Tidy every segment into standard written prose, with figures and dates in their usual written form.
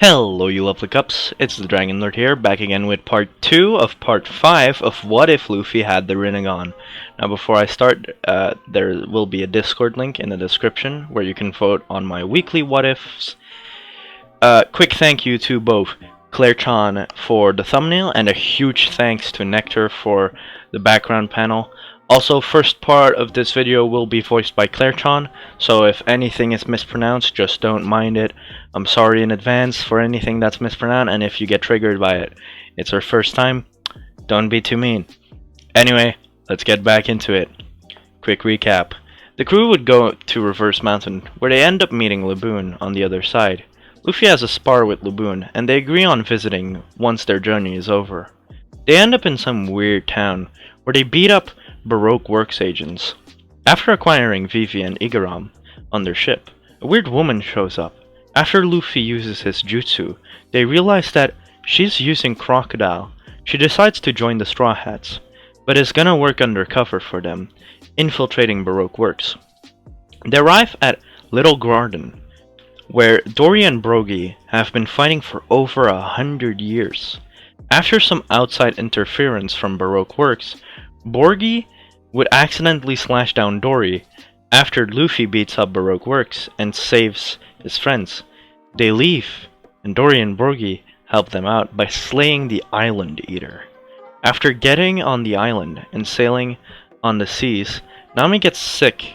Hello you lovely cups, it's the Dragon Lord here, back again with part 2 of part 5 of What If Luffy Had the rinnegan. Now before I start, there will be a Discord link in the description where you can vote on my weekly what ifs. Quick thank you to both Claire-chan for the thumbnail and a huge thanks to Nectar for the background panel. Also, first part of this video will be voiced by Claire-chan, so if anything is mispronounced, just don't mind it. I'm sorry in advance for anything that's mispronounced, and if you get triggered by it, it's her first time, don't be too mean. Anyway, let's get back into it. Quick recap. The crew would go to Reverse Mountain, where they end up meeting Laboon on the other side. Luffy has a spar with Laboon, and they agree on visiting once their journey is over. They end up in some weird town, where they beat up Baroque Works agents. After acquiring Vivi and Igaram on their ship, a weird woman shows up. After Luffy uses his jutsu, they realize that she's using Crocodile. She decides to join the Straw Hats, but is gonna work undercover for them, infiltrating Baroque Works. They arrive at Little Garden, where Dory and Brogy have been fighting for over 100 years. After some outside interference from Baroque Works, Brogy would accidentally slash down Dory after Luffy beats up Baroque Works and saves his friends. They leave, and Dory and Brogy help them out by slaying the Island Eater. After getting on the island and sailing on the seas, Nami gets sick.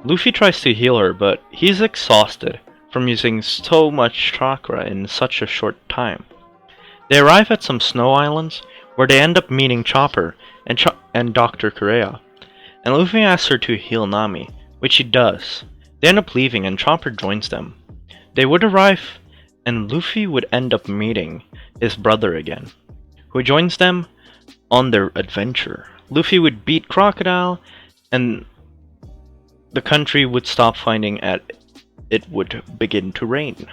Luffy tries to heal her, but he's exhausted from using so much chakra in such a short time. They arrive at some snow islands, where they end up meeting Chopper and Dr. Kureha, and Luffy asks her to heal Nami, which she does. They end up leaving and Chopper joins them. They would arrive, and Luffy would end up meeting his brother again, who joins them on their adventure. Luffy would beat Crocodile, and the country would stop fighting and it would begin to rain.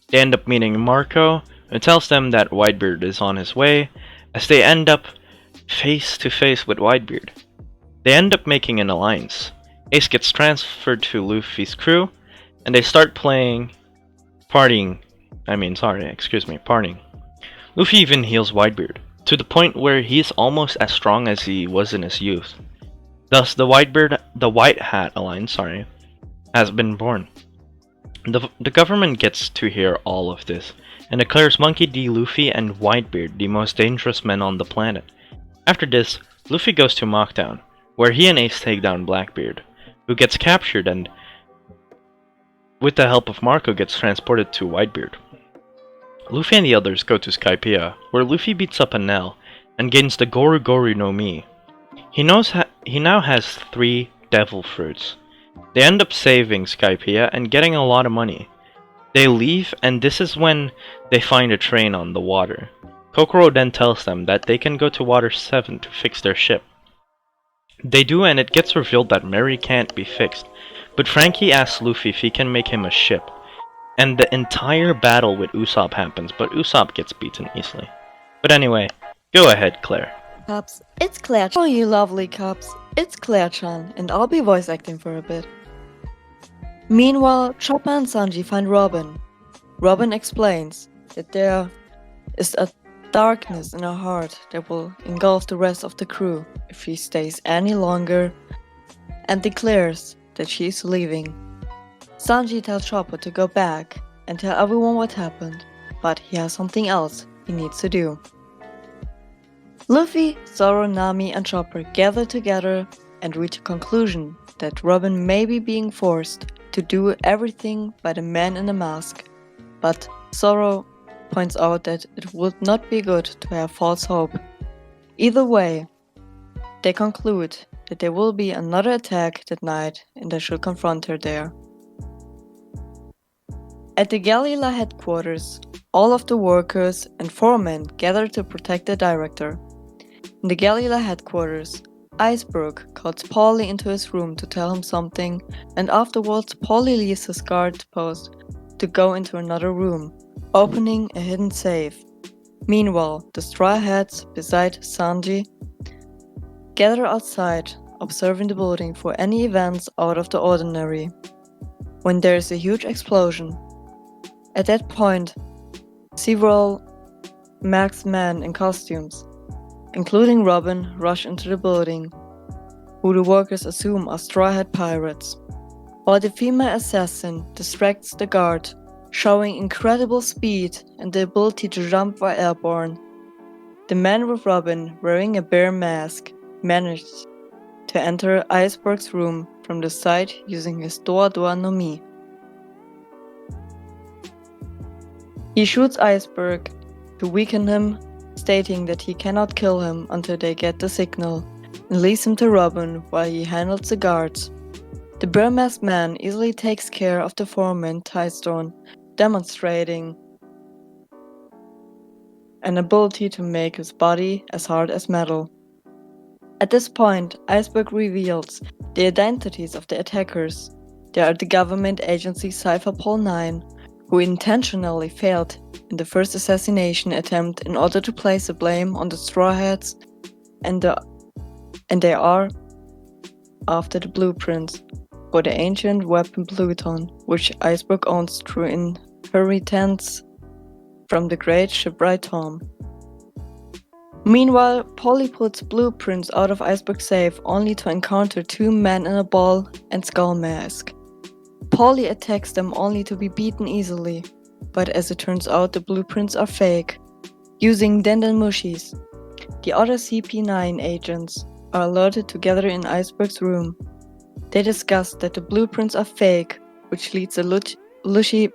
They end up meeting Marco, who tells them that Whitebeard is on his way, as they end up face to face with Whitebeard. They end up making an alliance. Ace gets transferred to Luffy's crew, and they start partying. Luffy even heals Whitebeard, to the point where he's almost as strong as he was in his youth. Thus, the White Hat Alliance, has been born. The government gets to hear all of this, and declares Monkey D. Luffy and Whitebeard the most dangerous men on the planet. After this, Luffy goes to Mocktown, where he and Ace take down Blackbeard, who gets captured and, with the help of Marco, gets transported to Whitebeard. Luffy and the others go to Skypiea, where Luffy beats up Enel and gains the Goru Goru no Mi. He now has 3 devil fruits. They end up saving Skypiea and getting a lot of money. They leave, and this is when they find a train on the water. Kokoro then tells them that they can go to Water 7 to fix their ship. They do, and it gets revealed that Mary can't be fixed, but Frankie asks Luffy if he can make him a ship. And the entire battle with Usopp happens, but Usopp gets beaten easily. But anyway, go ahead, Claire. Cups, it's Claire. Oh, you lovely Cups, it's Claire-chan, and I'll be voice acting for a bit. Meanwhile, Chopper and Sanji find Robin. Robin explains that there is a darkness in her heart that will engulf the rest of the crew if she stays any longer, and declares that she is leaving. Sanji tells Chopper to go back and tell everyone what happened, but he has something else he needs to do. Luffy, Zoro, Nami, and Chopper gather together and reach a conclusion that Robin may be being forced to do everything by the man in the mask, but Zoro points out that it would not be good to have false hope. Either way, they conclude that there will be another attack that night and they should confront her there. At the Galila headquarters, all of the workers and foremen gather to protect the director. In the Galila headquarters, Icebrook calls Paulie into his room to tell him something, and afterwards Paulie leaves his guard post to go into another room, opening a hidden safe. Meanwhile, the Straw Hats, beside Sanji, gather outside, observing the building for any events out of the ordinary. When there is a huge explosion, At that point, several masked men in costumes, including Robin, rush into the building, who the workers assume are Straw Hat pirates, while the female assassin distracts the guard, showing incredible speed and the ability to jump while airborne. The man with Robin, wearing a bear mask, managed to enter Iceberg's room from the side using his door no Mi. He shoots Iceberg to weaken him, stating that he cannot kill him until they get the signal, and leaves him to Robin while he handles the guards. The bear masked man easily takes care of the foreman, Tidestone, demonstrating an ability to make his body as hard as metal. At this point, Iceberg reveals the identities of the attackers. They are the government agency Cypherpol 9, who intentionally failed in the first assassination attempt in order to place the blame on the Straw Hats, and they are after the blueprints for the ancient weapon Pluton, which Iceberg owns through inheritance from the great shipwright Tom. Meanwhile, Polly puts blueprints out of Iceberg's safe only to encounter two men in a ball and skull mask. Polly attacks them only to be beaten easily, but as it turns out the blueprints are fake. Using Dendenmushis, the other CP9 agents are alerted to gather in Iceberg's room. They discuss that the blueprints are fake, which leads to Luffy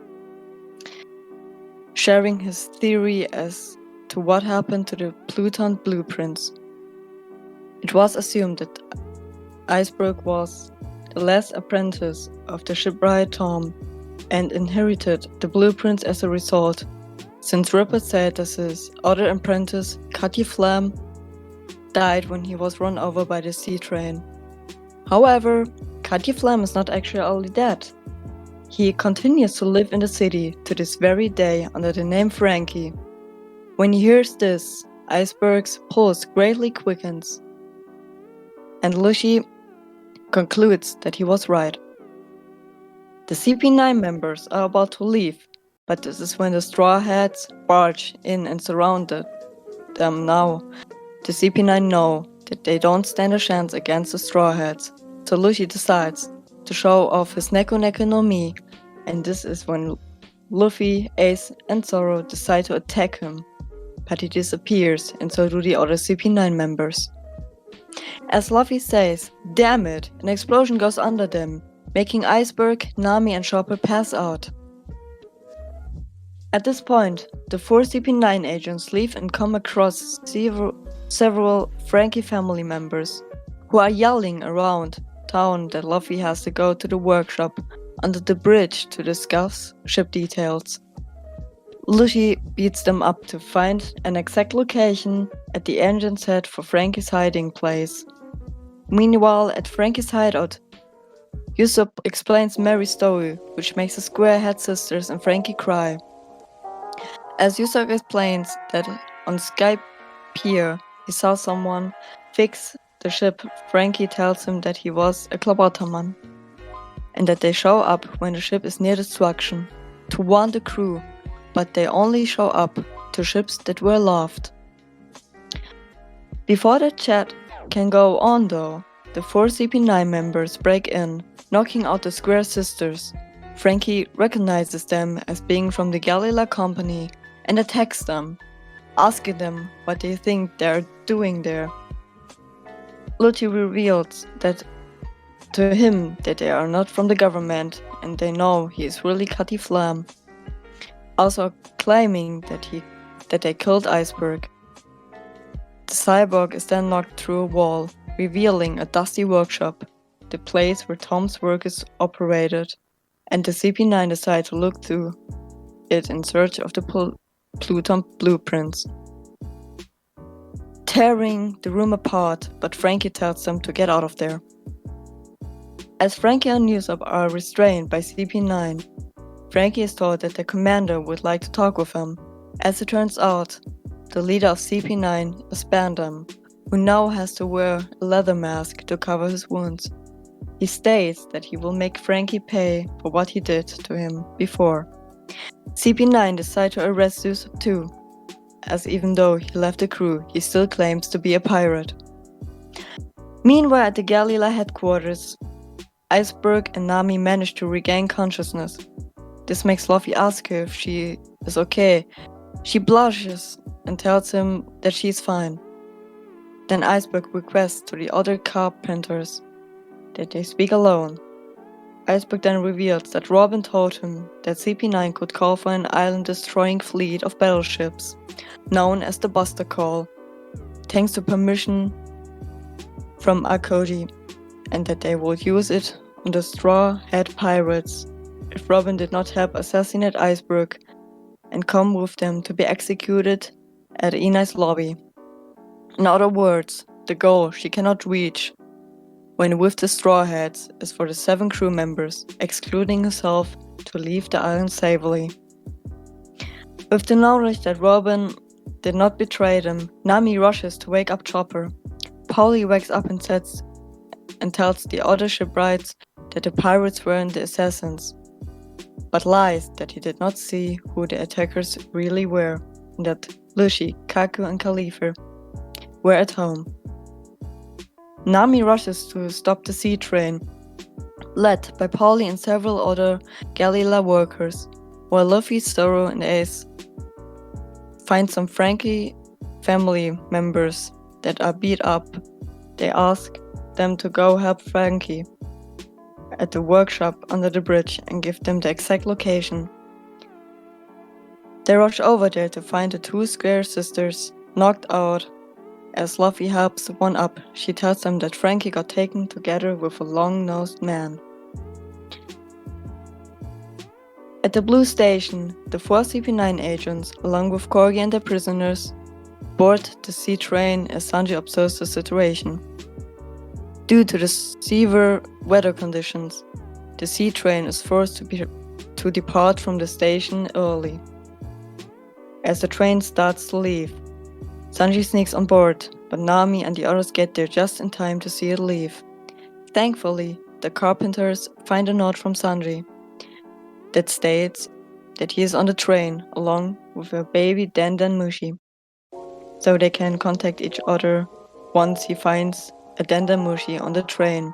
sharing his theory as to what happened to the Pluton blueprints. It was assumed that Iceberg was the last apprentice of the shipwright Tom and inherited the blueprints as a result, since Rupert said that his other apprentice, Cutty Flam, died when he was run over by the sea train. However, Cutty Flam is not actually dead. He continues to live in the city to this very day under the name Frankie. When he hears this, Iceberg's pulse greatly quickens, and Luffy concludes that he was right. The CP9 members are about to leave, but this is when the Straw Hats barge in and surround them. Now, the CP9 know that they don't stand a chance against the Straw Hats, so Luffy decides to show off his Neko no Mi, and this is when Luffy, Ace, and Zoro decide to attack him. But he disappears, and so do the other CP9 members. As Luffy says, "Damn it," an explosion goes under them, making Iceberg, Nami, and Chopper pass out. At this point, the four CP9 agents leave and come across several Frankie family members, who are yelling around town that Luffy has to go to the workshop under the bridge to discuss ship details. Luffy beats them up to find an exact location at the engine set for Frankie's hiding place. Meanwhile, at Frankie's hideout, Usopp explains Mary's story, which makes the Squarehead sisters and Frankie cry. As Usopp explains that on Skype Pier, he saw someone fix the ship, Frankie tells him that he was a Klaboterman, and that they show up when the ship is near destruction, to warn the crew, but they only show up to ships that were loved. Before the chat can go on though, the four CP9 members break in, knocking out the Square sisters. Frankie recognizes them as being from the Galila Company and attacks them, asking them what they think they're doing there. Luffy reveals that to him that they are not from the government and they know he is really Cutty Flam, also claiming that they killed Iceberg. The cyborg is then knocked through a wall, revealing a dusty workshop, the place where Tom's work is operated, and the CP9 decide to look through it in search of the Pluton blueprints, tearing the room apart, but Frankie tells them to get out of there. As Frankie and Usopp are restrained by CP9, Frankie is told that the commander would like to talk with him. As it turns out, the leader of CP9 is Bandam, who now has to wear a leather mask to cover his wounds. He states that he will make Frankie pay for what he did to him before. CP9 decides to arrest Usopp too, as even though he left the crew, he still claims to be a pirate. Meanwhile, at the Galila headquarters, Iceberg and Nami manage to regain consciousness. This makes Luffy ask her if she is okay. She blushes and tells him that she's fine. Then Iceberg requests to the other carpenters that they speak alone. Iceberg then reveals that Robin told him that CP9 could call for an island-destroying fleet of battleships, known as the Buster Call, thanks to permission from Akodi, and that they would use it on the Straw Hat Pirates if Robin did not help assassinate Iceberg and come with them to be executed at Inai's lobby. In other words, the goal she cannot reach when with the Straw Hats is for the 7 crew members, excluding herself, to leave the island safely. With the knowledge that Robin did not betray them, Nami rushes to wake up Chopper. Polly wakes up and tells the other shipwrights that the pirates weren't the assassins, but lies that he did not see who the attackers really were, and that Lucy, Kaku, and Khalifa were at home. Nami rushes to stop the sea train, led by Polly and several other Galila workers, while Luffy, Zoro, and Ace find some Frankie family members that are beat up. They ask them to go help Frankie at the workshop under the bridge and give them the exact location. They rush over there to find the 2 Square sisters knocked out. As Luffy helps one up, she tells them that Frankie got taken together with a long-nosed man. At the Blue Station, the 4 CP9 agents, along with Corgi and the prisoners, board the sea train as Sanji observes the situation. Due to the severe weather conditions, the sea train is forced to depart from the station early. As the train starts to leave, Sanji sneaks on board, but Nami and the others get there just in time to see it leave. Thankfully, the carpenters find a note from Sanji that states that he is on the train along with a baby Dan Mushi, so they can contact each other once he finds a Dan Mushi on the train.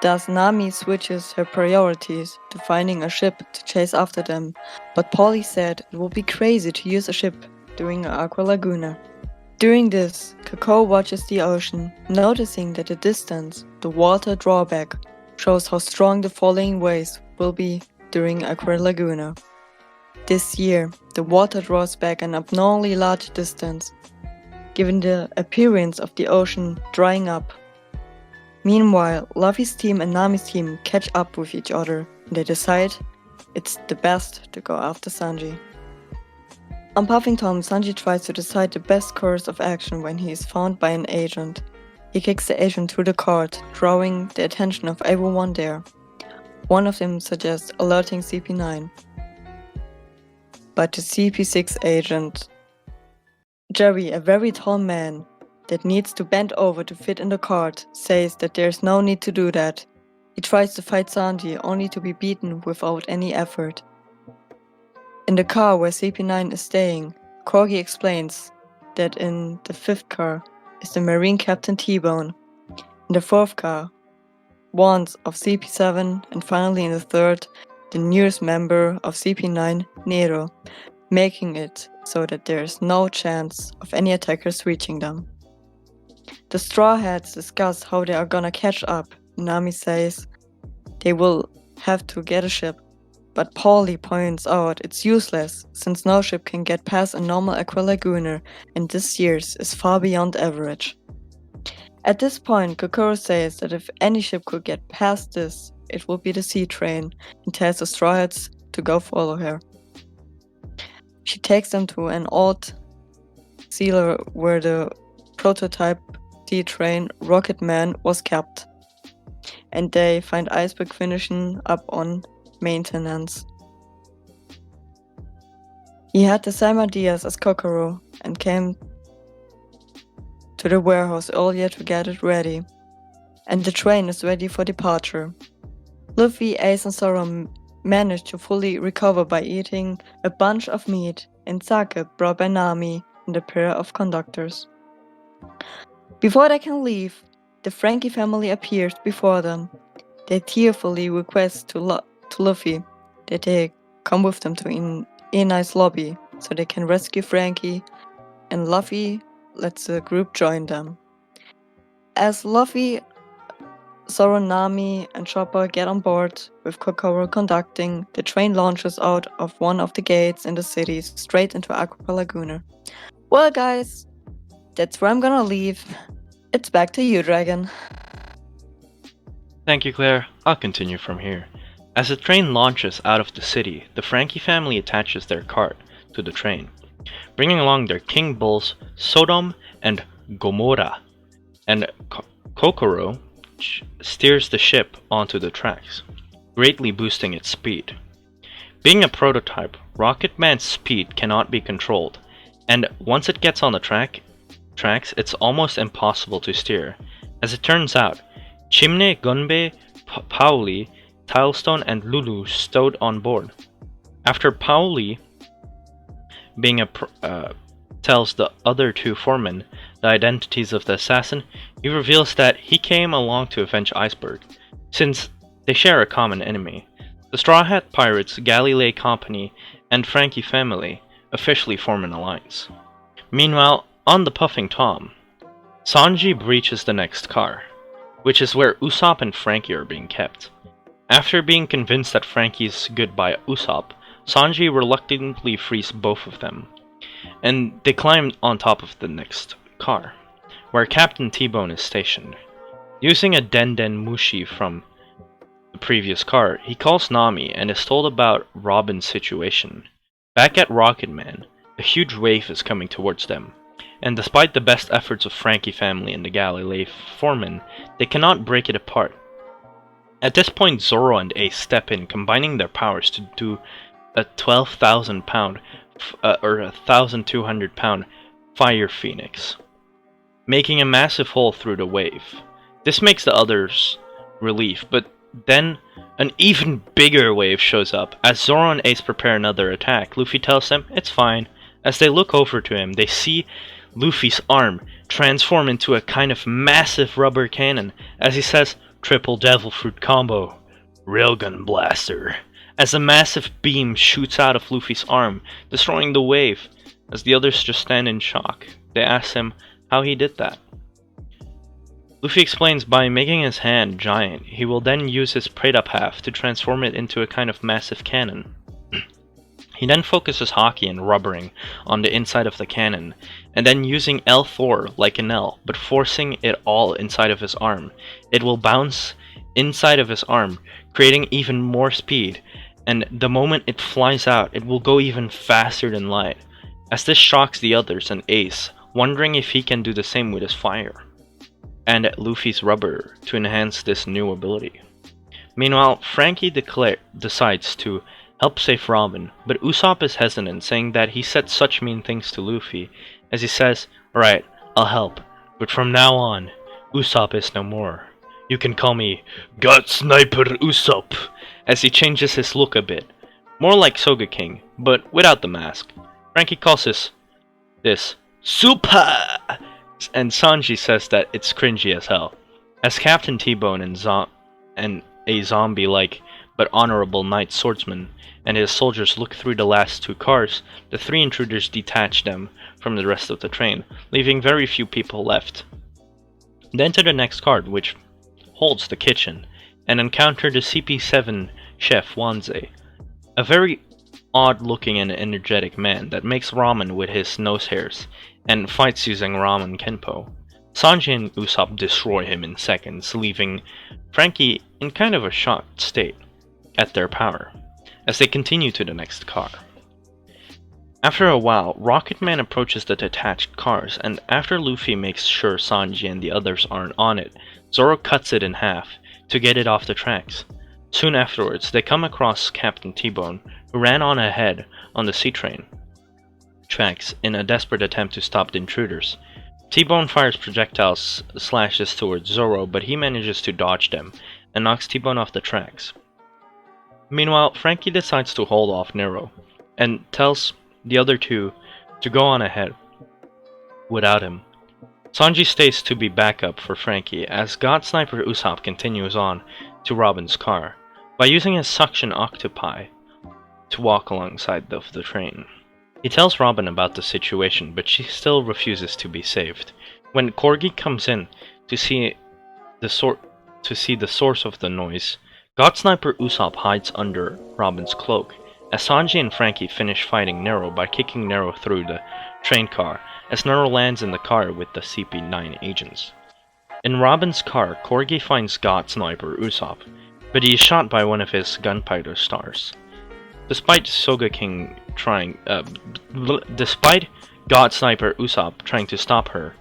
Thus, Nami switches her priorities to finding a ship to chase after them, but Polly said it would be crazy to use a ship during Aqua Laguna. During this, Kakao watches the ocean, noticing that the distance, the water drawback, shows how strong the falling waves will be during Aqua Laguna. This year, the water draws back an abnormally large distance, given the appearance of the ocean drying up. Meanwhile, Luffy's team and Nami's team catch up with each other, and they decide it's the best to go after Sanji. On Puffington, Sanji tries to decide the best course of action when he is found by an agent. He kicks the agent through the cart, drawing the attention of everyone there. One of them suggests alerting CP9. But the CP6 agent, Jerry, a very tall man that needs to bend over to fit in the cart, says that there is no need to do that. He tries to fight Sanji only to be beaten without any effort. In the car where CP9 is staying, Corgi explains that in the 5th car is the Marine Captain T-Bone, in the 4th car, wands of CP7, and finally in the 3rd, the newest member of CP9, Nero, making it so that there is no chance of any attackers reaching them. The Straw Hats discuss how they are gonna catch up. Nami says they will have to get a ship, but Paulie points out it's useless since no ship can get past a normal Aqua Laguna and this year's is far beyond average. At this point, Kokoro says that if any ship could get past this, it will be the sea train and tells the Straw Hats to go follow her. She takes them to an old sealer where the prototype sea train Rocket Man was kept, and they find Iceberg finishing up on maintenance. He had the same ideas as Kokoro and came to the warehouse earlier to get it ready, and the train is ready for departure. Luffy, Ace and Zoro manage to fully recover by eating a bunch of meat and sake brought by Nami and a pair of conductors. Before they can leave, the Frankie family appears before them. They tearfully request to Luffy that they come with them to Enai's lobby so they can rescue Frankie, and Luffy lets the group join them. As Luffy, Zoro, Nami, and Chopper get on board, with Kokoro conducting, the train launches out of one of the gates in the city straight into Aqua Laguna. Well, guys, that's where I'm gonna leave. It's back to you, Dragon. Thank you, Claire. I'll continue from here. As the train launches out of the city, the Frankie family attaches their cart to the train, bringing along their king bulls Sodom and Gomorrah, and Kokoro steers the ship onto the tracks, greatly boosting its speed. Being a prototype, Rocketman's speed cannot be controlled, and once it gets on the tracks, it's almost impossible to steer. As it turns out, Chimney, Gunbei, Pauli, Tilestone, and Lulu stowed on board. After Pauli tells the other two foremen the identities of the assassin, he reveals that he came along to avenge Iceberg, since they share a common enemy. The Straw Hat Pirates, Galilei Company, and Frankie family officially form an alliance. Meanwhile, on the Puffing Tom, Sanji breaches the next car, which is where Usopp and Frankie are being kept. After being convinced that Frankie is good by Usopp, Sanji reluctantly frees both of them, and they climb on top of the next car, where Captain T-Bone is stationed. Using a Den Mushi from the previous car, he calls Nami and is told about Robin's situation. Back at Rocketman, a huge wave is coming towards them, and despite the best efforts of Frankie family and the Galilei foreman, they cannot break it apart. At this point, Zoro and Ace step in, combining their powers to do a 12,000 pound or 1,200 pound Fire Phoenix, making a massive hole through the wave. This makes the others relief, but then an even bigger wave shows up. As Zoro and Ace prepare another attack, Luffy tells them it's fine. As they look over to him, they see Luffy's arm transform into a kind of massive rubber cannon, as he says, "Triple Devil Fruit combo, Railgun Blaster," as a massive beam shoots out of Luffy's arm, destroying the wave. As the others just stand in shock, they ask him how he did that. Luffy explains by making his hand giant, he will then use his prayed up half to transform it into a kind of massive cannon. He then focuses Haki and rubbering on the inside of the cannon, and then using L4 like an L, but forcing it all inside of his arm. It will bounce inside of his arm, creating even more speed, and the moment it flies out, it will go even faster than light. As this shocks the others and Ace, wondering if he can do the same with his fire and Luffy's rubber to enhance this new ability. Meanwhile, Frankie decides to help save Robin, but Usopp is hesitant, saying that he said such mean things to Luffy, as he says, "Alright, I'll help, but from now on, Usopp is no more. You can call me God Sniper Usopp," as he changes his look a bit, more like Soga King, but without the mask. Frankie calls this Super, and Sanji says that it's cringy as hell. As Captain T-Bone and a zombie-like but honorable knight swordsman and his soldiers look through the last two cars, the three intruders detach them from the rest of the train, leaving very few people left. They enter the next car, which holds the kitchen, and encounter the CP7 chef Wanze, a very odd-looking and energetic man that makes ramen with his nose hairs and fights using ramen kenpo. Sanji and Usopp destroy him in seconds, leaving Frankie in kind of a shocked state at their power, as they continue to the next car. After a while, Rocketman approaches the detached cars, and after Luffy makes sure Sanji and the others aren't on it, Zoro cuts it in half to get it off the tracks. Soon afterwards, they come across Captain T-Bone, who ran on ahead on the sea train tracks in a desperate attempt to stop the intruders. T-Bone fires projectiles slashes towards Zoro, but he manages to dodge them and knocks T-Bone off the tracks. Meanwhile, Frankie decides to hold off Nero, and tells the other two to go on ahead without him. Sanji stays to be backup for Frankie as God Sniper Usopp continues on to Robin's car by using his suction octopi to walk alongside of the train. He tells Robin about the situation, but she still refuses to be saved. When Corgi comes in to see the source of the noise, God Sniper Usopp hides under Robin's cloak, as Sanji and Frankie finish fighting Nero by kicking Nero through the train car, as Nero lands in the car with the CP9 agents. In Robin's car, Corgi finds God Sniper Usopp, but he is shot by one of his gunpowder stars. Despite God Sniper Usopp trying to stop her,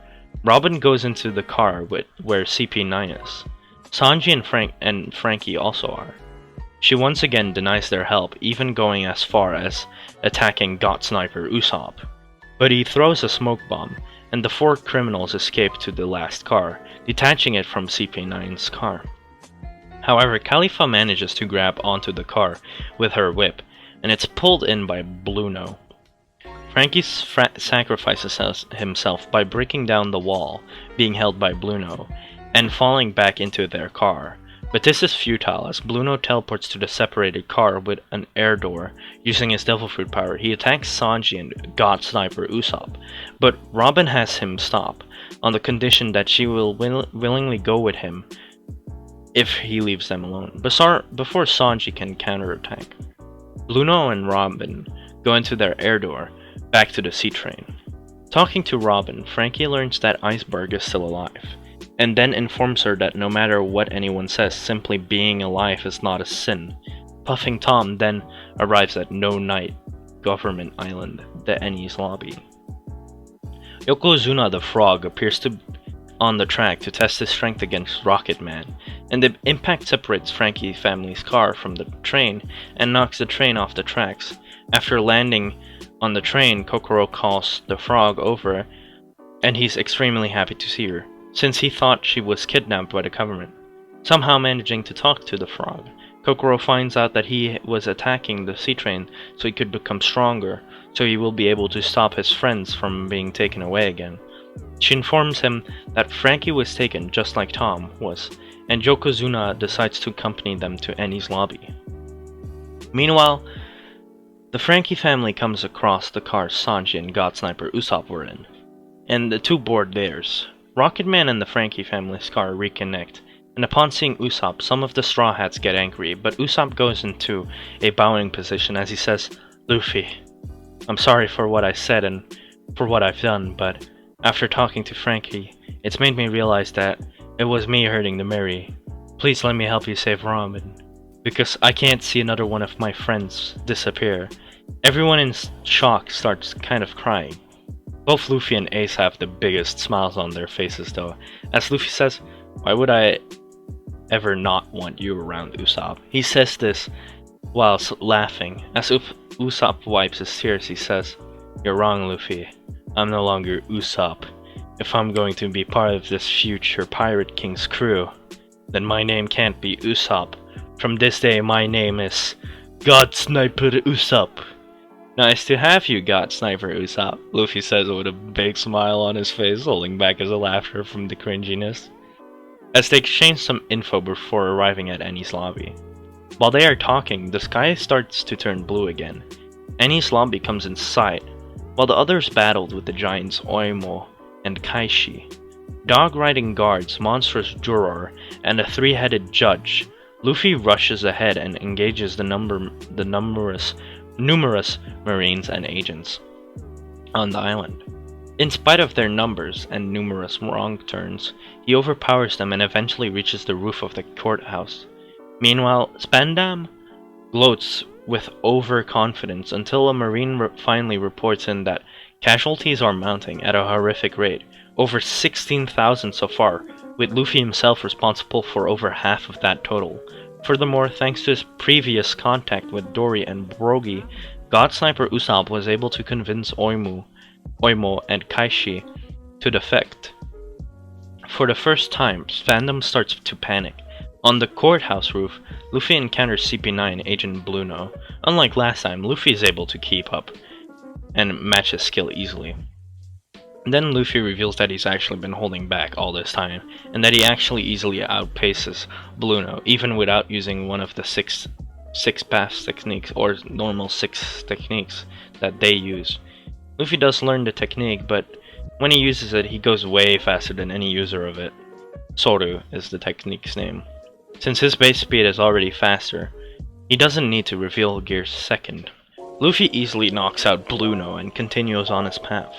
Robin goes into the car where CP9 is. Sanji and Frankie also are. She once again denies their help, even going as far as attacking God Sniper Usopp. But he throws a smoke bomb, and the 4 criminals escape to the last car, detaching it from CP9's car. However, Khalifa manages to grab onto the car with her whip, and it's pulled in by Bluno. Frankie sacrifices himself by breaking down the wall being held by Bluno and falling back into their car, but this is futile as Bluno teleports to the separated car with an air door. Using his devil fruit power, he attacks Sanji and God Sniper Usopp, but Robin has him stop on the condition that she will willingly go with him if he leaves them alone, before Sanji can counterattack. Bluno and Robin go into their air door back to the sea train. Talking to Robin, Frankie learns that Iceberg is still alive, and then informs her that no matter what anyone says, simply being alive is not a sin. Puffing Tom then arrives at No Night Government Island, the Enies lobby. Yokozuna the Frog appears on the track to test his strength against Rocket Man, and the impact separates Frankie's family's car from the train and knocks the train off the tracks. After landing on the train, Kokoro calls the frog over, and he's extremely happy to see her, since he thought she was kidnapped by the government. Somehow managing to talk to the frog, Kokoro finds out that he was attacking the sea train so he could become stronger, so he will be able to stop his friends from being taken away again. She informs him that Frankie was taken just like Tom was, and Yokozuna decides to accompany them to Enies lobby. Meanwhile, the Frankie family comes across the car Sanji and God Sniper Usopp were in, and the two board theirs. Rocket Man and the Frankie family's car reconnect, and upon seeing Usopp, some of the Straw Hats get angry, but Usopp goes into a bowing position as he says, "Luffy, I'm sorry for what I said and for what I've done, but after talking to Frankie, it's made me realize that it was me hurting the Mary. Please let me help you save Robin, because I can't see another one of my friends disappear." Everyone in shock starts kind of crying. Both Luffy and Ace have the biggest smiles on their faces though, as Luffy says, "Why would I ever not want you around, Usopp?" He says this whilst laughing. As Usopp wipes his tears, he says, "You're wrong, Luffy. I'm no longer Usopp. If I'm going to be part of this future Pirate King's crew, then my name can't be Usopp. From this day, my name is God Sniper Usopp." "Nice to have you, God Sniper Usopp," Luffy says with a big smile on his face, holding back his laughter from the cringiness, as they exchange some info before arriving at Enies lobby. While they are talking, the sky starts to turn blue again. Enies lobby comes in sight, while the others battled with the giants Oimo and Kaishi. Dog-riding guards, monstrous juror, and a three-headed judge, Luffy rushes ahead and engages the numerous marines and agents on the island. In spite of their numbers and numerous wrong turns, he overpowers them and eventually reaches the roof of the courthouse. Meanwhile, Spandam gloats with overconfidence until a marine finally reports in that casualties are mounting at a horrific rate, over 16,000 so far, with Luffy himself responsible for over half of that total. Furthermore, thanks to his previous contact with Dory and Brogy, God Sniper Usopp was able to convince Oimo and Kaishi to defect. For the first time, fandom starts to panic, On the courthouse roof, Luffy encounters CP9 Agent Blueno. Unlike last time, Luffy is able to keep up and match his skill easily. Then Luffy reveals that he's actually been holding back all this time, and that he actually easily outpaces Blueno, even without using one of the six pass techniques, or normal 6 techniques that they use. Luffy does learn the technique, but when he uses it, he goes way faster than any user of it. Soru is the technique's name. Since his base speed is already faster, he doesn't need to reveal gears second. Luffy easily knocks out Blueno and continues on his path.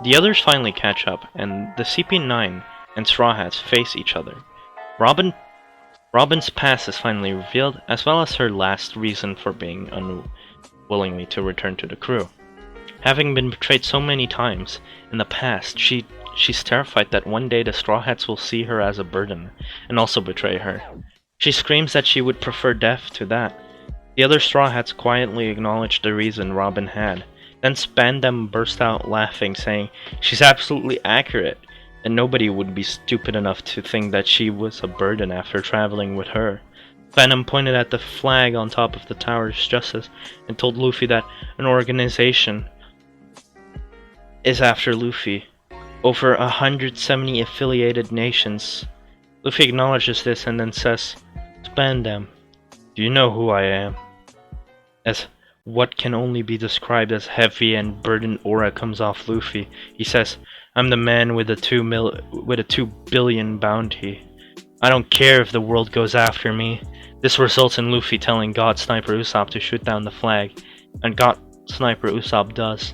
The others finally catch up, and the CP9 and Straw Hats face each other. Robin's past is finally revealed, as well as her last reason for being unwillingly to return to the crew. Having been betrayed so many times in the past, she's terrified that one day the Straw Hats will see her as a burden, and also betray her. She screams that she would prefer death to that. The other Straw Hats quietly acknowledge the reason Robin had. Then Spandam burst out laughing, saying she's absolutely accurate, and nobody would be stupid enough to think that she was a burden after traveling with her. Spandam pointed at the flag on top of the Tower's Justice and told Luffy that an organization is after Luffy. Over 170 affiliated nations. Luffy acknowledges this and then says, Spandam, do you know who I am? As what can only be described as heavy and burdened aura comes off Luffy, he says, I'm the man with a 2 billion bounty. I don't care if the world goes after me. This results in Luffy telling God Sniper Usopp to shoot down the flag, and God Sniper Usopp does.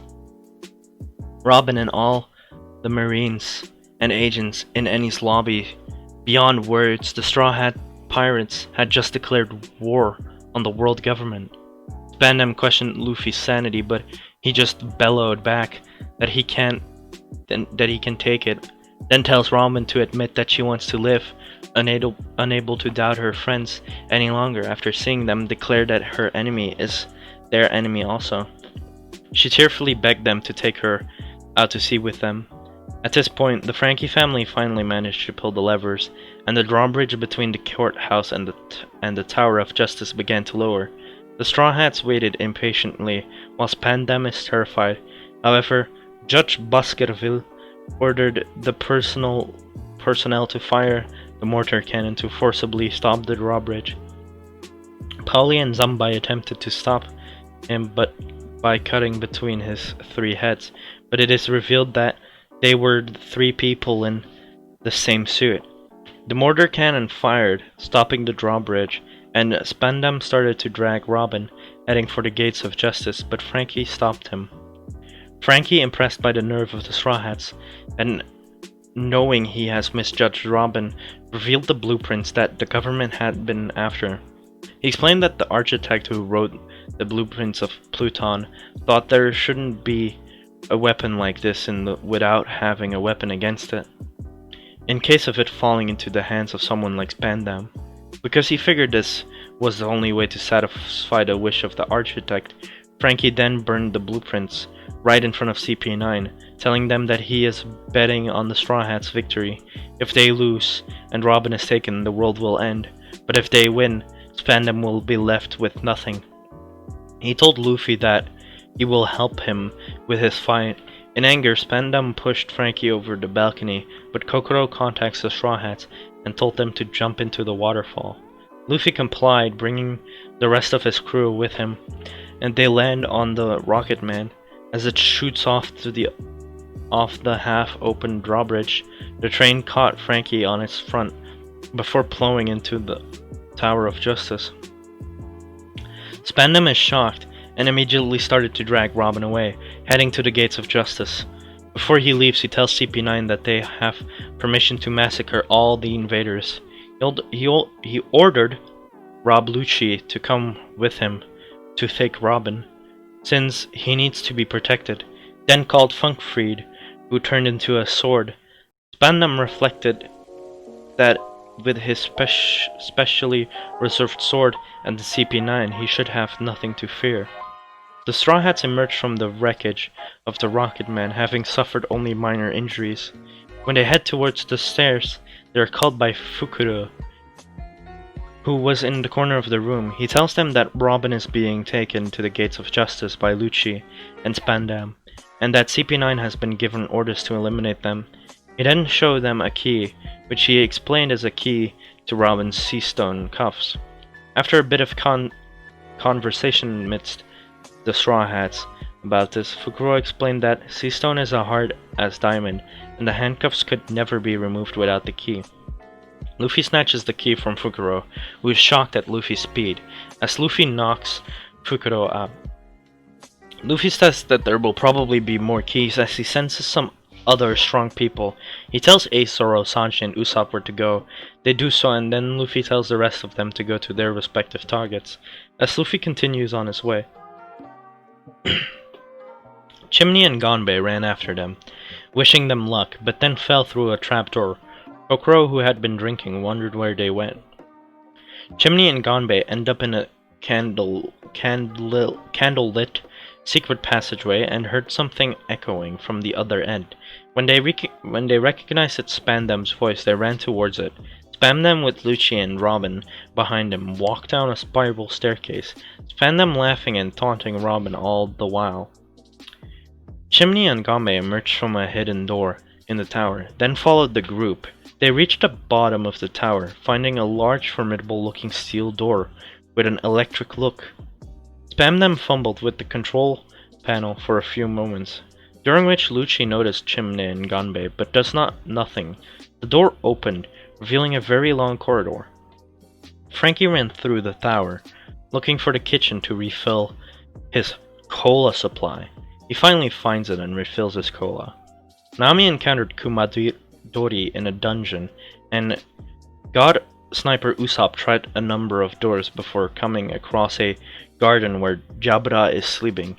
Robin and all the Marines and agents in Ennie's lobby, beyond words, the Straw Hat pirates had just declared war on the world government. Spandam questioned Luffy's sanity, but he just bellowed back that he can take it, then tells Robin to admit that she wants to live, unable to doubt her friends any longer after seeing them declare that her enemy is their enemy also. She tearfully begged them to take her out to sea with them. At this point, the Frankie family finally managed to pull the levers, and the drawbridge between the courthouse and the Tower of Justice began to lower. The Straw Hats waited impatiently, while Spandam is terrified. However, Judge Baskerville ordered the personnel to fire the mortar cannon to forcibly stop the drawbridge. Pauli and Zambai attempted to stop him by cutting between his 3 heads, but it is revealed that they were 3 people in the same suit. The mortar cannon fired, stopping the drawbridge, and Spandam started to drag Robin, heading for the gates of justice, but Frankie stopped him. Frankie, impressed by the nerve of the Straw Hats, and knowing he has misjudged Robin, revealed the blueprints that the government had been after. He explained that the architect who wrote the blueprints of Pluton thought there shouldn't be a weapon like this without having a weapon against it, in case of it falling into the hands of someone like Spandam. Because he figured this was the only way to satisfy the wish of the architect, Frankie then burned the blueprints right in front of CP9, telling them that he is betting on the Straw Hats' victory. If they lose and Robin is taken, the world will end, but if they win, Spandam will be left with nothing. He told Luffy that he will help him with his fight. In anger, Spandam pushed Frankie over the balcony, but Kokoro contacts the Straw Hats and told them to jump into the waterfall. Luffy complied, bringing the rest of his crew with him, and they land on the Rocket Man. As it shoots off the half-open drawbridge, the train caught Frankie on its front before plowing into the Tower of Justice. Spandam is shocked and immediately started to drag Robin away, heading to the gates of justice. Before he leaves, he tells CP9 that they have permission to massacre all the invaders. He ordered Rob Lucci to come with him to take Robin, since he needs to be protected, then called Funkfried, who turned into a sword. Spandam reflected that with his specially reserved sword and the CP9, he should have nothing to fear. The Straw Hats emerge from the wreckage of the Rocket Man, having suffered only minor injuries. When they head towards the stairs, they are called by Fukuro. who was in the corner of the room. He tells them that Robin is being taken to the gates of justice by Lucci and Spandam, and that CP9 has been given orders to eliminate them. He then showed them a key, which he explained as a key to Robin's sea-stone cuffs. After a bit of conversation amidst the Straw Hats about this, Fukuro explained that sea-stone is as hard as diamond, and the handcuffs could never be removed without the key. Luffy snatches the key from Fukuro, who is shocked at Luffy's speed, as Luffy knocks Fukuro out. Luffy says that there will probably be more keys as he senses some other strong people. He tells Ace, Zoro, Sanji, and Usopp where to go. They do so, and then Luffy tells the rest of them to go to their respective targets, as Luffy continues on his way. Chimney and Gonbei ran after them, wishing them luck, but then fell through a trapdoor. Kokoro, who had been drinking, wondered where they went. Chimney and Gonbei end up in a candle-lit secret passageway and heard something echoing from the other end. When they recognized it Spandam's voice, they ran towards it. Spandam, with Lucci and Robin behind him, walked down a spiral staircase, Spandam laughing and taunting Robin all the while. Chimney and Gonbei emerged from a hidden door in the tower, then followed the group. They reached the bottom of the tower, finding a large, formidable-looking steel door with an electric look. Spandam fumbled with the control panel for a few moments, during which Lucci noticed Chimney and Gonbei, but does nothing. The door opened, revealing a very long corridor. Frankie ran through the tower, looking for the kitchen to refill his cola supply. He finally finds it and refills his cola. Nami encountered Kumadori in a dungeon, and God Sniper Usopp tried a number of doors before coming across a garden where Jabra is sleeping,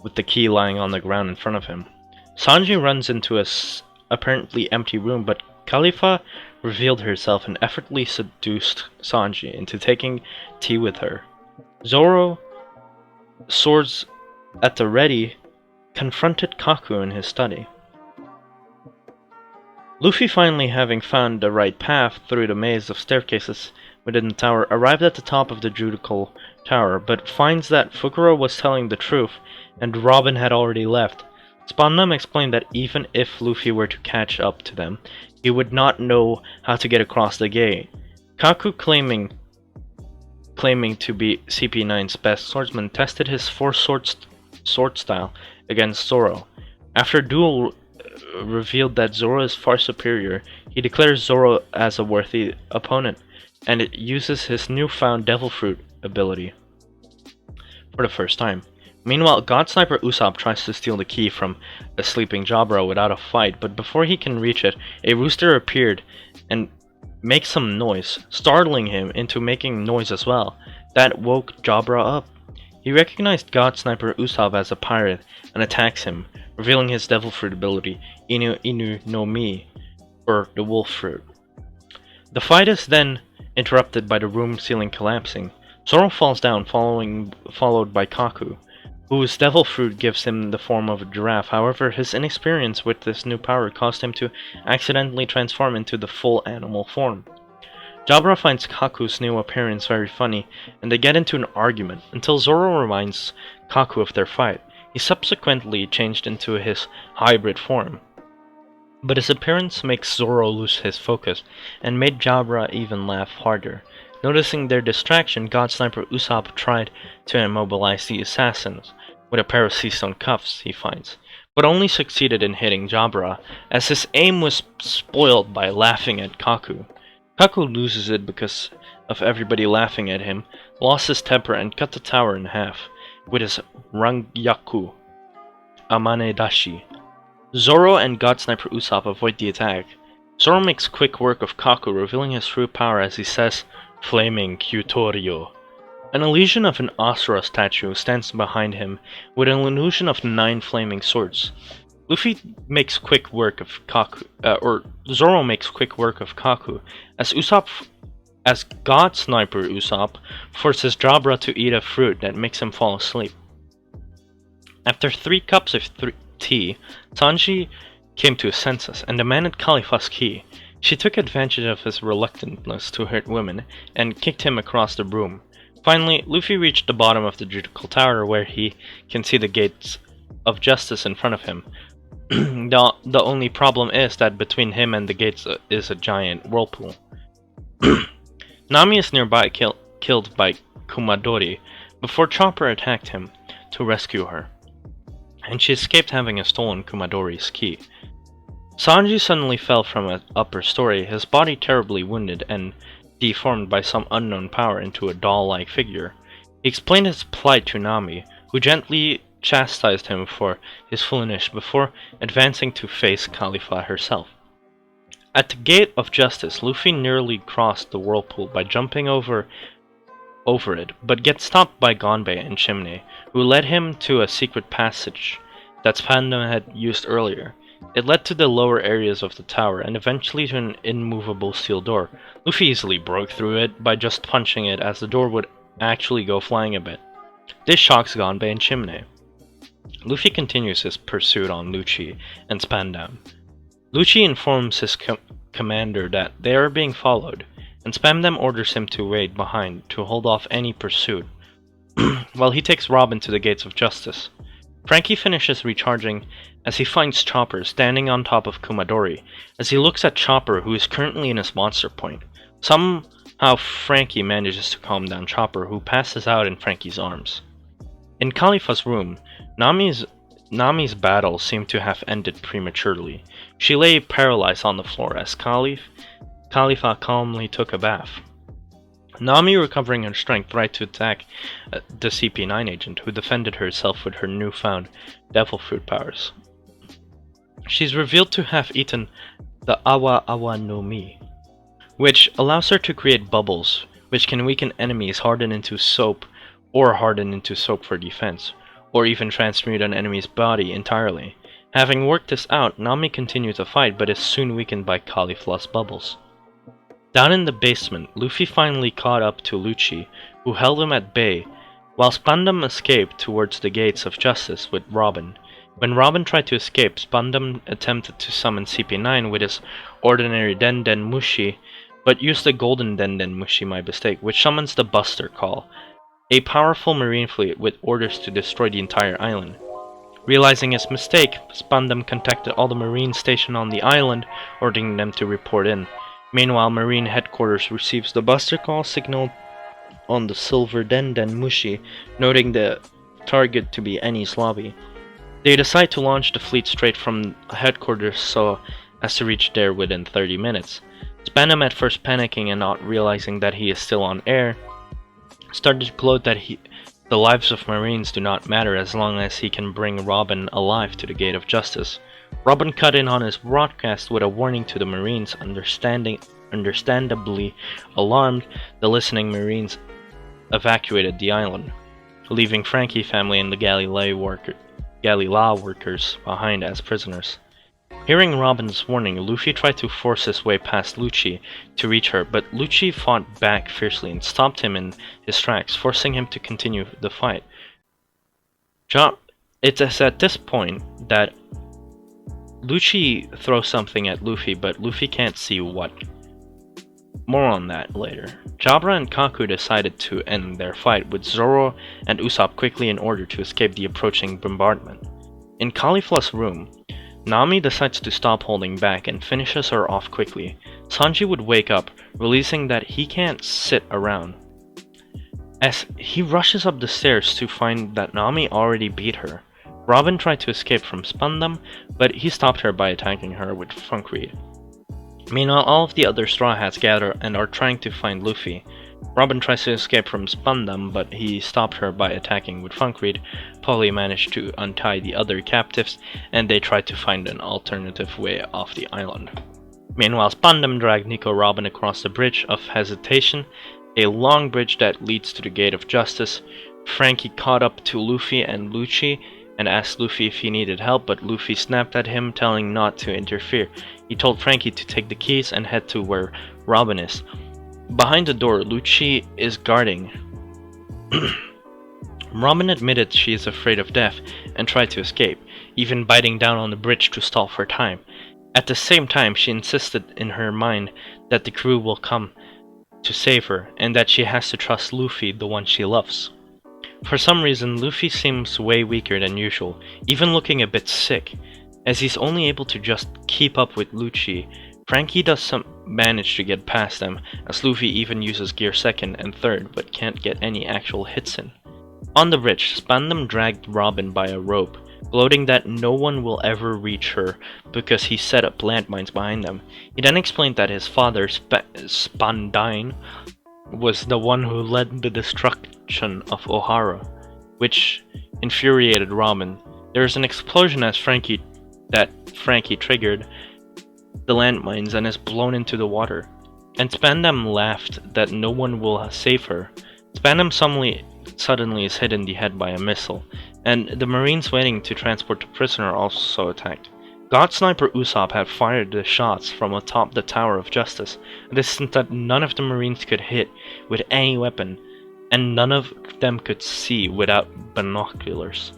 with the key lying on the ground in front of him. Sanji runs into a apparently empty room, but Khalifa revealed herself and effortlessly seduced Sanji into taking tea with her. Zoro, swords at the ready, confronted Kaku in his study. Luffy, finally having found the right path through the maze of staircases within the tower, arrived at the top of the Judicial Tower, but finds that Fukuro was telling the truth and Robin had already left. Spandam explained that even if Luffy were to catch up to them, he would not know how to get across the gate. Kaku, claiming to be CP9's best swordsman, tested his sword style against Zoro. After a duel revealed that Zoro is far superior, he declares Zoro as a worthy opponent, and it uses his newfound Devil Fruit ability for the first time. Meanwhile, God Sniper Usopp tries to steal the key from a sleeping Jabra without a fight, but before he can reach it, a rooster appeared and makes some noise, startling him into making noise as well. That woke Jabra up. He recognized God Sniper Usopp as a pirate and attacks him, revealing his Devil Fruit ability, Inu Inu no Mi, or the Wolf Fruit. The fight is then interrupted by the room ceiling collapsing. Zoro falls down, followed by Kaku, whose Devil Fruit gives him the form of a giraffe. However, his inexperience with this new power caused him to accidentally transform into the full animal form. Jabra finds Kaku's new appearance very funny, and they get into an argument, until Zoro reminds Kaku of their fight. He subsequently changed into his hybrid form, but his appearance makes Zoro lose his focus, and made Jabra even laugh harder. Noticing their distraction, God Sniper Usopp tried to immobilize the assassins with a pair of sea-stone cuffs he finds, but only succeeded in hitting Jabra, as his aim was spoiled by laughing at Kaku. Kaku loses it because of everybody laughing at him, lost his temper, and cut the tower in half with his Rangyaku Amane Dashi. Zoro and God Sniper Usopp avoid the attack. Zoro makes quick work of Kaku, revealing his true power as he says, "Flaming Kyutorio." An illusion of an Asura statue stands behind him, with an illusion of 9 flaming swords. Luffy makes quick work of Kaku, Zoro makes quick work of Kaku, as God Sniper Usopp forces Jabra to eat a fruit that makes him fall asleep. After 3 cups of tea, Sanji came to his senses and demanded Khalifa's key. She took advantage of his reluctantness to hurt women and kicked him across the room. Finally, Luffy reached the bottom of the Judicial Tower where he can see the gates of justice in front of him. The only problem is that between him and the gates is a giant whirlpool. Nami is nearby killed by Kumadori before Chopper attacked him to rescue her, and she escaped having stolen Kumadori's key. Sanji suddenly fell from an upper story, his body terribly wounded and deformed by some unknown power into a doll-like figure. He explained his plight to Nami, who gently chastised him for his foolishness before advancing to face Khalifa herself. At the Gate of Justice, Luffy nearly crossed the whirlpool by jumping over it, but gets stopped by Gonbei and Chimney, who led him to a secret passage that Spandam had used earlier. It led to the lower areas of the tower and eventually to an immovable steel door. Luffy easily broke through it by just punching it, as the door would actually go flying a bit. This shocks Gonbei and Chimney. Luffy continues his pursuit on Lucci and Spandam. Lucci informs his commander that they are being followed, and Spandam orders him to wait behind to hold off any pursuit, while he takes Robin to the Gates of Justice. Frankie finishes recharging as he finds Chopper standing on top of Kumadori, as he looks at Chopper, who is currently in his monster point. Somehow Frankie manages to calm down Chopper, who passes out in Frankie's arms. In Khalifa's room, Nami's battle seemed to have ended prematurely. She lay paralyzed on the floor as Khalifa calmly took a bath. Nami, recovering her strength, tried to attack the CP9 agent, who defended herself with her newfound devil fruit powers. She's revealed to have eaten the Awa Awa no Mi, which allows her to create bubbles, which can weaken enemies, harden into soap for defense, or even transmute an enemy's body entirely. Having worked this out, Nami continued to fight, but is soon weakened by Caulifla's bubbles. Down in the basement, Luffy finally caught up to Lucci, who held him at bay, while Spandam escaped towards the Gates of Justice with Robin. When Robin tried to escape, Spandam attempted to summon CP9 with his ordinary Den Den Mushi, but used the golden Den Den Mushi by mistake, which summons the Buster Call, a powerful marine fleet with orders to destroy the entire island. Realizing his mistake, Spandam contacted all the marines stationed on the island, ordering them to report in. Meanwhile, Marine Headquarters receives the Buster Call signal on the silver Den Den Mushi, noting the target to be Annie's lobby. They decide to launch the fleet straight from headquarters so as to reach there within 30 minutes. Spandam, at first panicking and not realizing that he is still on air, started to gloat that the lives of Marines do not matter as long as he can bring Robin alive to the Gate of Justice. Robin cut in on his broadcast with a warning to the Marines. Understandably alarmed, the listening Marines evacuated the island, leaving Frankie family and the Galila workers behind as prisoners. Hearing Robin's warning, Luffy tried to force his way past Lucci to reach her, but Lucci fought back fiercely and stopped him in his tracks, forcing him to continue the fight. It is at this point that Lucci throws something at Luffy, but Luffy can't see what. More on that later. Jabra and Kaku decided to end their fight with Zoro and Usopp quickly in order to escape the approaching bombardment. In Caulifla's room, Nami decides to stop holding back and finishes her off quickly. Sanji would wake up, releasing that he can't sit around, as he rushes up the stairs to find that Nami already beat her. Robin tried to escape from Spandam, but he stopped her by attacking her with Funkreed. Meanwhile, all of the other Straw Hats gather and are trying to find Luffy. Robin tries to escape from Spandam, but he stopped her by attacking with Funkreed. Polly managed to untie the other captives, and they tried to find an alternative way off the island. Meanwhile, Spandam dragged Nico Robin across the Bridge of Hesitation, a long bridge that leads to the Gate of Justice. Frankie caught up to Luffy and Lucci and asked Luffy if he needed help, but Luffy snapped at him, telling not to interfere. He told Frankie to take the keys and head to where Robin is. Behind the door, Lucci is guarding. Robin admitted she is afraid of death and tried to escape, even biting down on the bridge to stall for time. At the same time, she insisted in her mind that the crew will come to save her, and that she has to trust Luffy, the one she loves. For some reason, Luffy seems way weaker than usual, even looking a bit sick. As he's only able to just keep up with Lucci, Frankie does manage to get past them, as Luffy even uses gear 2nd and 3rd, but can't get any actual hits in. On the bridge, Spandam dragged Robin by a rope, gloating that no one will ever reach her because he set up landmines behind them. He then explained that his father, Spandine, was the one who led the destruction of Ohara, which infuriated Robin. There is an explosion as Frankie triggered the landmines and is blown into the water. And Spandam laughed that no one will save her. Spandam suddenly is hit in the head by a missile, and the Marines waiting to transport the prisoner are also attacked. God Sniper Usopp had fired the shots from atop the Tower of Justice, a distance that none of the Marines could hit with any weapon, and none of them could see without binoculars.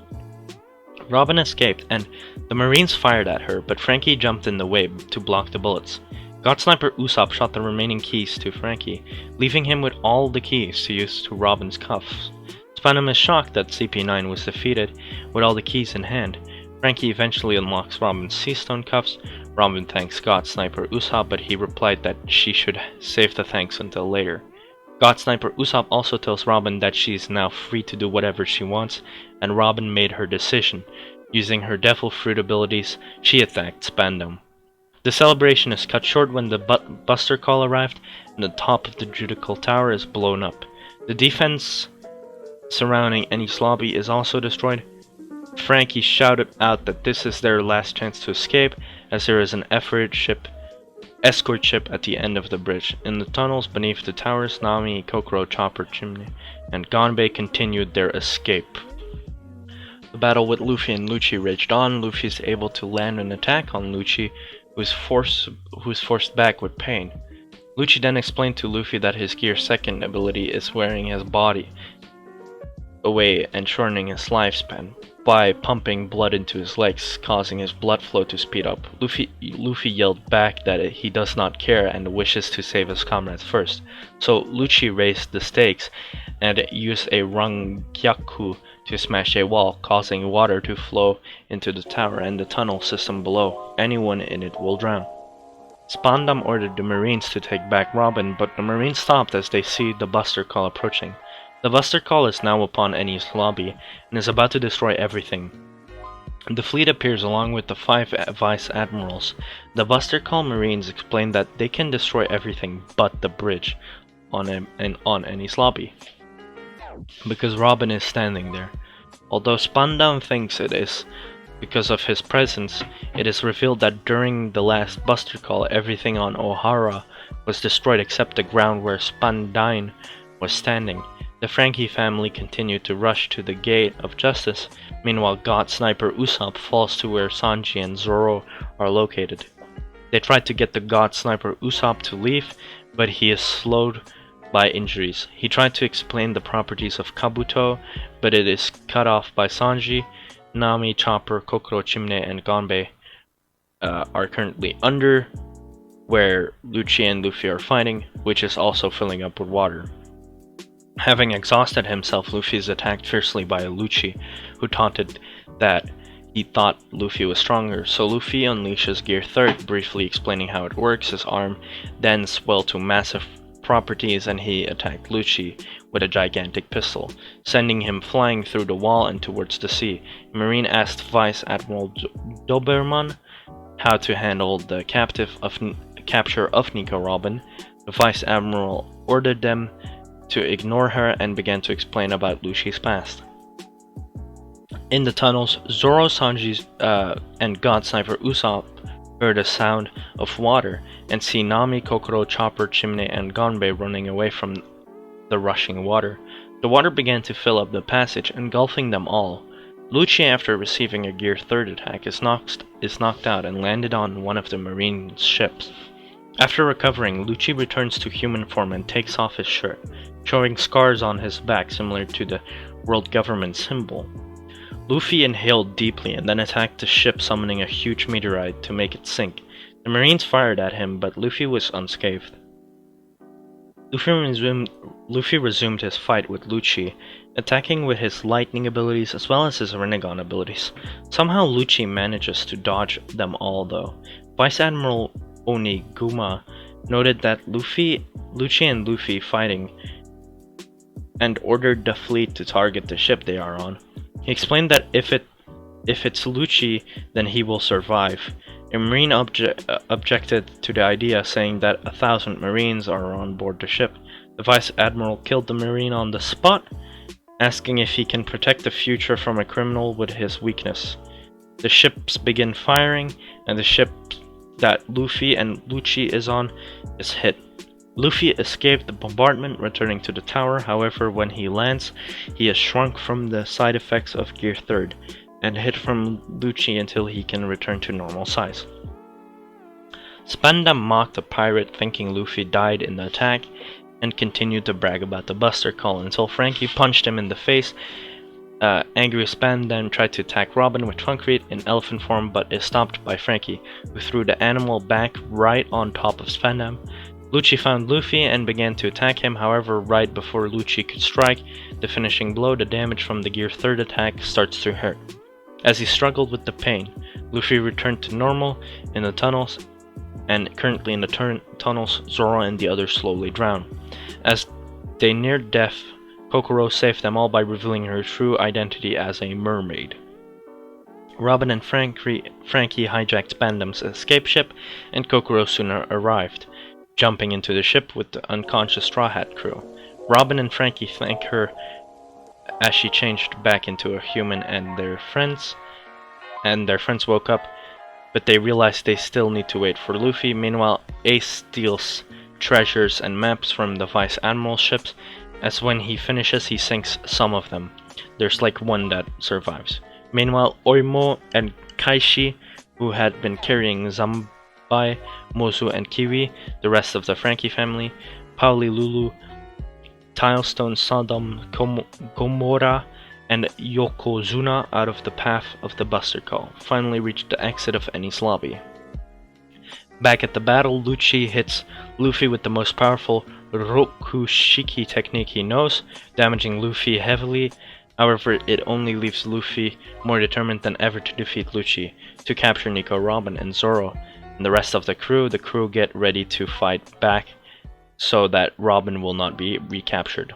Robin escaped, and the Marines fired at her, but Frankie jumped in the way to block the bullets. God Sniper Usopp shot the remaining keys to Frankie, leaving him with all the keys to use to Robin's cuffs. Spandam is shocked that CP9 was defeated with all the keys in hand. Frankie eventually unlocks Robin's Seastone cuffs. Robin thanks God Sniper Usopp, but he replied that she should save the thanks until later. God Sniper Usopp also tells Robin that she is now free to do whatever she wants, and Robin made her decision. Using her Devil Fruit abilities, she attacked Spandam. The celebration is cut short when the Buster Call arrived, and the top of the Judicial Tower is blown up. The defense surrounding Enies Lobby is also destroyed. Frankie shouted out that this is their last chance to escape, as there is an escort ship at the end of the bridge. In the tunnels beneath the towers, Nami, Kokoro, Chopper, Chimney, and Gonbei continued their escape. The battle with Luffy and Lucci raged on. Luffy is able to land an attack on Lucci, who is forced back with pain. Lucci then explained to Luffy that his Gear 2nd ability is wearing his body away and shortening his lifespan by pumping blood into his legs, causing his blood flow to speed up. Luffy yelled back that he does not care and wishes to save his comrades first. So Lucci raised the stakes and used a Rangyaku to smash a wall, causing water to flow into the tower and the tunnel system below. Anyone in it will drown. Spandam ordered the Marines to take back Robin, but the Marines stopped as they see the Buster Call approaching. The Buster Call is now upon Enies Lobby and is about to destroy everything. The fleet appears along with the 5 Vice Admirals. The Buster Call Marines explain that they can destroy everything but the bridge on Enies Lobby, because Robin is standing there. Although Spandam thinks it is because of his presence, it is revealed that during the last Buster Call, everything on Ohara was destroyed except the ground where Spandine was standing. The Frankie family continued to rush to the Gate of Justice. Meanwhile, God Sniper Usopp falls to where Sanji and Zoro are located. They tried to get the God Sniper Usopp to leave, but he is slowed by injuries. He tried to explain the properties of Kabuto, but it is cut off by Sanji. Nami, Chopper, Kokoro, Chimney, and Gonbei are currently under where Lucci and Luffy are fighting, which is also filling up with water. Having exhausted himself, Luffy is attacked fiercely by Lucci, who taunted that he thought Luffy was stronger, so Luffy unleashes Gear 3rd, briefly explaining how it works. His arm then swelled to massive properties and he attacked Lucci with a gigantic pistol, sending him flying through the wall and towards the sea. Marine asked Vice Admiral Doberman how to handle the capture of Nico Robin. The Vice Admiral ordered them to ignore her and began to explain about Lucci's past. In the tunnels, Zoro, Sanji, and God Sniper Usopp heard a sound of water and see Nami, Kokoro, Chopper, Chimney, and Gonbei running away from the rushing water. The water began to fill up the passage, engulfing them all. Lucci, after receiving a Gear 3rd attack, is knocked out and landed on one of the Marine ships. After recovering, Lucci returns to human form and takes off his shirt, showing scars on his back similar to the world government symbol. Luffy inhaled deeply and then attacked the ship, summoning a huge meteorite to make it sink. The Marines fired at him, but Luffy was unscathed. Luffy resumed his fight with Lucci, attacking with his lightning abilities as well as his rinnegan abilities. Somehow Lucci manages to dodge them all though. Vice Admiral Oniguma noted that Lucci and Luffy fighting and ordered the fleet to target the ship they are on. He explained that if it's Lucci, then he will survive. A Marine objected to the idea, saying that 1,000 Marines are on board the ship. The Vice Admiral killed the Marine on the spot, asking if he can protect the future from a criminal with his weakness. The ships begin firing, and the ship that Luffy and Lucci is on is hit. Luffy escaped the bombardment, returning to the tower. However, when he lands, he is shrunk from the side effects of Gear 3rd, and hid from Lucci until he can return to normal size. Spandam mocked the pirate, thinking Luffy died in the attack, and continued to brag about the Buster Call until Frankie punched him in the face. Angry Spandam tried to attack Robin with Concrete in elephant form, but is stopped by Frankie, who threw the animal back right on top of Spandam. Lucci found Luffy and began to attack him. However, right before Lucci could strike the finishing blow, the damage from the Gear 3rd attack starts to hurt. As he struggled with the pain, Luffy returned to normal in the tunnels, and currently in the tunnels, Zoro and the others slowly drown. As they neared death, Kokoro saved them all by revealing her true identity as a mermaid. Robin and Frankie hijacked Spandam's escape ship, and Kokoro soon arrived, jumping into the ship with the unconscious Straw Hat crew. Robin and Frankie thank her as she changed back into a human, and their friends woke up, but they realized they still need to wait for Luffy. Meanwhile, Ace steals treasures and maps from the Vice Admiral's ships, as when he finishes he sinks some of them. There's like one that survives. Meanwhile, Oimo and Kaishi, who had been carrying Zambai, Mozu and Kiwi, the rest of the Frankie family, Pauli Lulu, Tilestone, Sodom, Gomora, and Yokozuna out of the path of the Buster Call, finally reached the exit of Eni's lobby. Back at the battle, Lucci hits Luffy with the most powerful Rokushiki technique he knows, damaging Luffy heavily. However, it only leaves Luffy more determined than ever to defeat Lucci, to capture Nico, Robin, and Zoro. And the rest of the crew get ready to fight back, so that Robin will not be recaptured.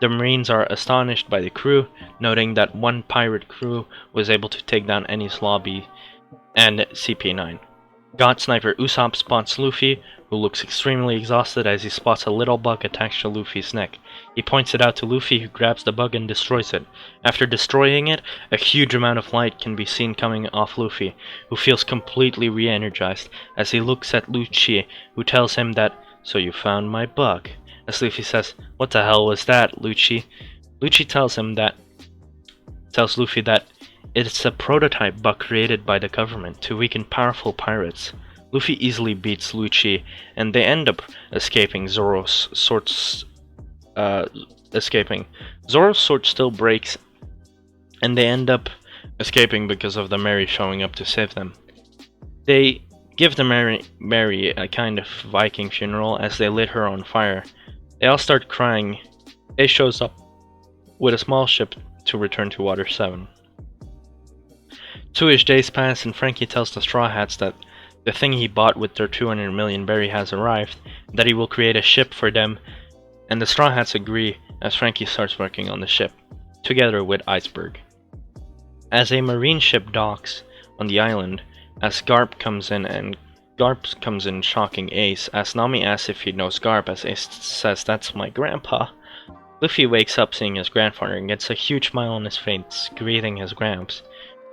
The Marines are astonished by the crew, noting that one pirate crew was able to take down Eni's lobby and CP9. God Sniper Usopp spots Luffy, who looks extremely exhausted as he spots a little bug attached to Luffy's neck. He points it out to Luffy, who grabs the bug and destroys it. After destroying it, a huge amount of light can be seen coming off Luffy, who feels completely re-energized as he looks at Lucci, who tells him that, "So you found my bug." As Luffy says, "What the hell was that, Lucci?" Lucci tells Luffy that it's a prototype bug created by the government to weaken powerful pirates. Luffy easily beats Lucci, and they end up escaping. Zoro's sword still breaks, and they end up escaping because of the Mary showing up to save them. They give the Mary a kind of Viking funeral as they lit her on fire. They all start crying. Ace shows up with a small ship to return to Water 7. 2-ish days pass, and Frankie tells the Straw Hats that the thing he bought with their 200 million berry has arrived, that he will create a ship for them, and the Straw Hats agree as Frankie starts working on the ship, together with Iceberg. As a marine ship docks on the island, as Garp comes in shocking Ace, as Nami asks if he knows Garp, as Ace says, "That's my grandpa." Luffy wakes up seeing his grandfather and gets a huge smile on his face, greeting his gramps.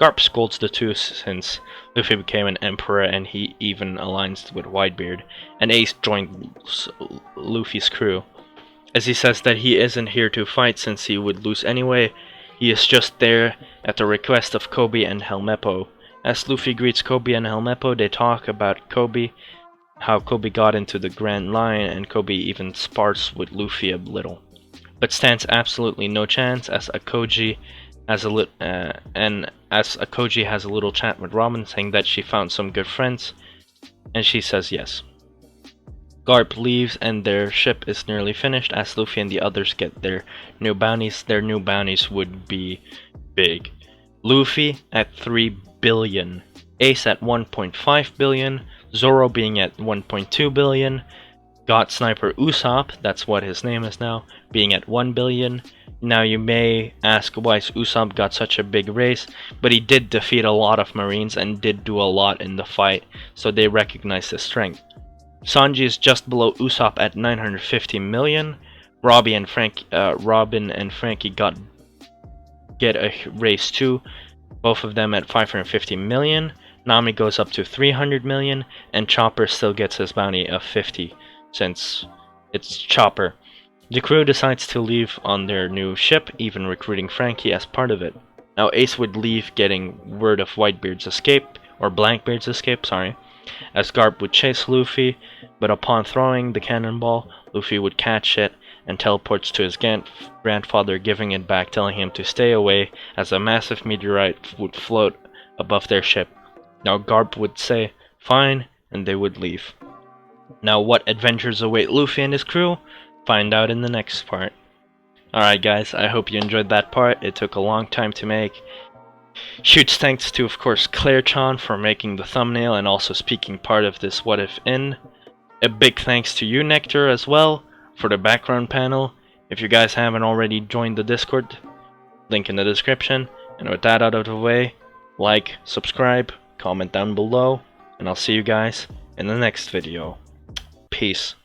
Garp scolds the two since Luffy became an emperor and he even aligns with Whitebeard, and Ace joins Luffy's crew. As he says that he isn't here to fight since he would lose anyway, he is just there at the request of Kobe and Helmeppo. As Luffy greets Kobe and Helmeppo, they talk about Kobe, how Kobe got into the Grand Line, and Kobe even spars with Luffy a little, but stands absolutely no chance as Akoji has a little chat with Robin, saying that she found some good friends And she says yes. Garp leaves and their ship is nearly finished as Luffy and the others get their new bounties. Their new bounties would be big. Luffy at 3 billion, Ace at 1.5 billion, Zoro being at 1.2 billion, God Sniper Usopp, that's what his name is now, being at 1 billion. Now you may ask why Usopp got such a big raise, but he did defeat a lot of Marines and did do a lot in the fight, so they recognize his strength. Sanji is just below Usopp at 950 million. Robin and Frankie get a raise too, both of them at 550 million. Nami goes up to 300 million, and Chopper still gets his bounty of 50, since it's Chopper. The crew decides to leave on their new ship, even recruiting Frankie as part of it. Now Ace would leave getting word of Whitebeard's escape, or Blackbeard's escape, sorry, as Garp would chase Luffy, but upon throwing the cannonball, Luffy would catch it and teleports to his grandfather, giving it back, telling him to stay away as a massive meteorite would float above their ship. Now Garp would say, fine, and they would leave. Now what adventures await Luffy and his crew? Find out in the next part. Alright guys, I hope you enjoyed that part. It took a long time to make. Huge thanks to, of course, Claire-chan for making the thumbnail and also speaking part of this What If in. A big thanks to you, Nectar, as well, for the background panel. If you guys haven't already joined the Discord, link in the description. And with that out of the way, like, subscribe, comment down below, and I'll see you guys in the next video. Peace.